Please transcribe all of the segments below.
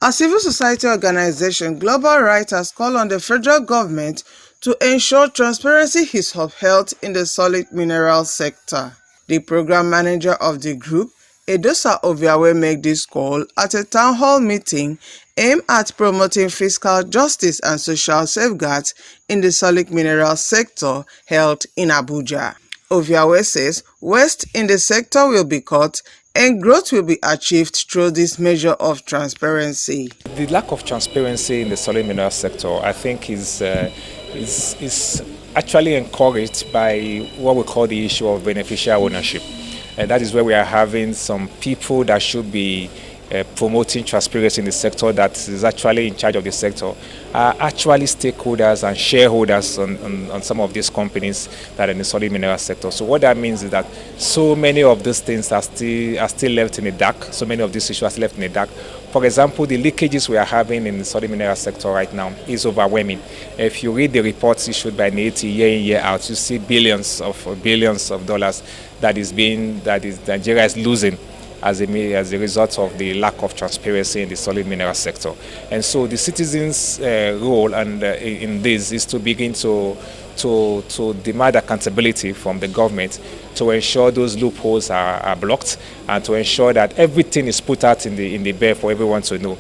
A civil society organization, Global Rights, has called on the federal government to ensure transparency is upheld in the solid mineral sector. The program manager of the group, Edosa Oviawe, made this call at a town hall meeting aimed at promoting fiscal justice and social safeguards in the solid mineral sector held in Abuja. Oviawe says waste in the sector will be cut and growth will be achieved through this measure of transparency. The lack of transparency in the solid mineral sector, I think, is actually encouraged by what we call the issue of beneficial ownership. And that is where we are having some people that should be promoting transparency in the sector, that is actually in charge of the sector, are actually stakeholders and shareholders on some of these companies that are in the solid mineral sector. So what that means is that so many of these things are still left in the dark. So many of these issues are still left in the dark. For example, the leakages we are having in the solid mineral sector right now is overwhelming. If you read the reports issued by NATI year in, year out, you see billions of dollars that Nigeria is losing as a result of the lack of transparency in the solid mineral sector. And so the citizens' role in this is to begin to demand accountability from the government to ensure those loopholes are blocked and to ensure that everything is put out in the bare for everyone to know.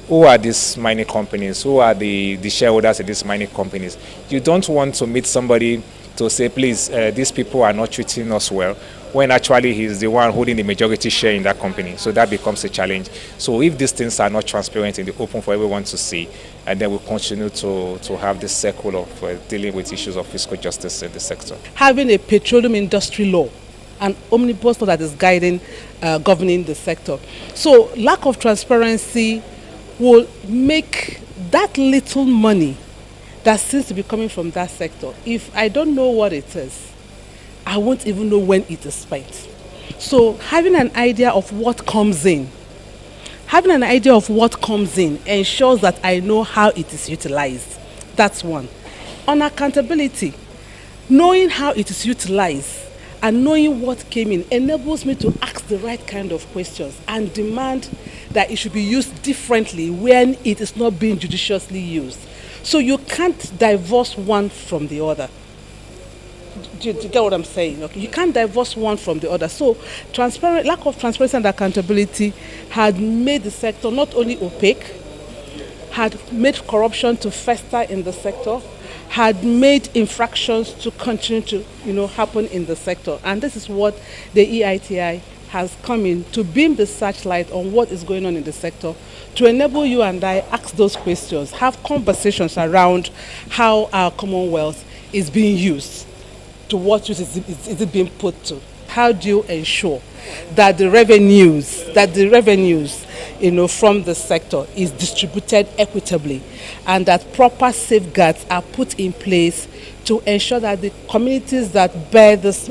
Who are these mining companies? Who are the shareholders in these mining companies? You don't want to meet somebody to say, please, these people are not treating us well, when actually he's the one holding the majority share in that company. So that becomes a challenge. So if these things are not transparent in the open for everyone to see, and then we'll continue to have this circle of dealing with issues of fiscal justice in the sector. Having a petroleum industry law, an omnibus law that is governing the sector. So lack of transparency will make that little money that seems to be coming from that sector, if I don't know what it is, I won't even know when it is spent. So having an idea of what comes in, ensures that I know how it is utilized. That's one. On accountability, knowing how it is utilized and knowing what came in enables me to ask the right kind of questions and demand that it should be used differently when it is not being judiciously used. So you can't divorce one from the other. Do you get what I'm saying? Okay. You can't divorce one from the other. So lack of transparency and accountability had made the sector not only opaque, had made corruption to fester in the sector, had made infractions to continue to happen in the sector. And this is what the EITI has come in to beam the searchlight on what is going on in the sector, to enable you and I ask those questions, have conversations around how our Commonwealth is being used, to what use is it being put to. How do you ensure that the revenues from the sector is distributed equitably and that proper safeguards are put in place to ensure that the communities that bear these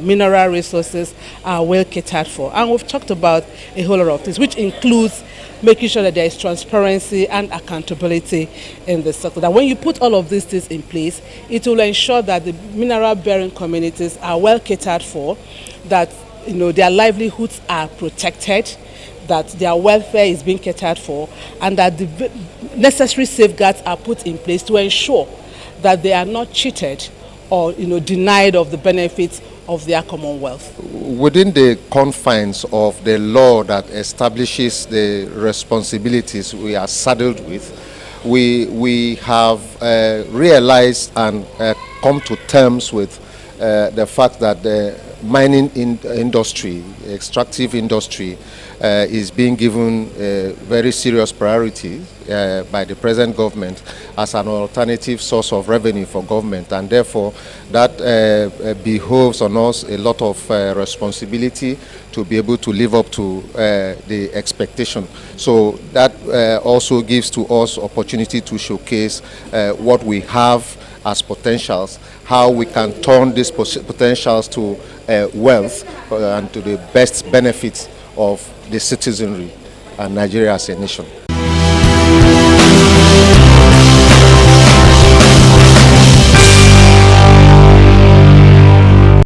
mineral resources are well catered for? And we've talked about a whole lot of things, which includes making sure that there is transparency and accountability in the sector. That when you put all of these things in place, it will ensure that the mineral-bearing communities are well catered for, that their livelihoods are protected, that their welfare is being catered for, and that the necessary safeguards are put in place to ensure that they are not cheated or denied of the benefits of their Commonwealth. Within the confines of the law that establishes the responsibilities we are saddled with, we have realized and come to terms with the fact that the mining industry, extractive industry, is being given very serious priority by the present government as an alternative source of revenue for government, and therefore that behoves on us a lot of responsibility to be able to live up to the expectation. So that also gives to us opportunity to showcase what we have as potentials, how we can turn these potentials to wealth and to the best benefits of the citizenry and Nigeria as a nation.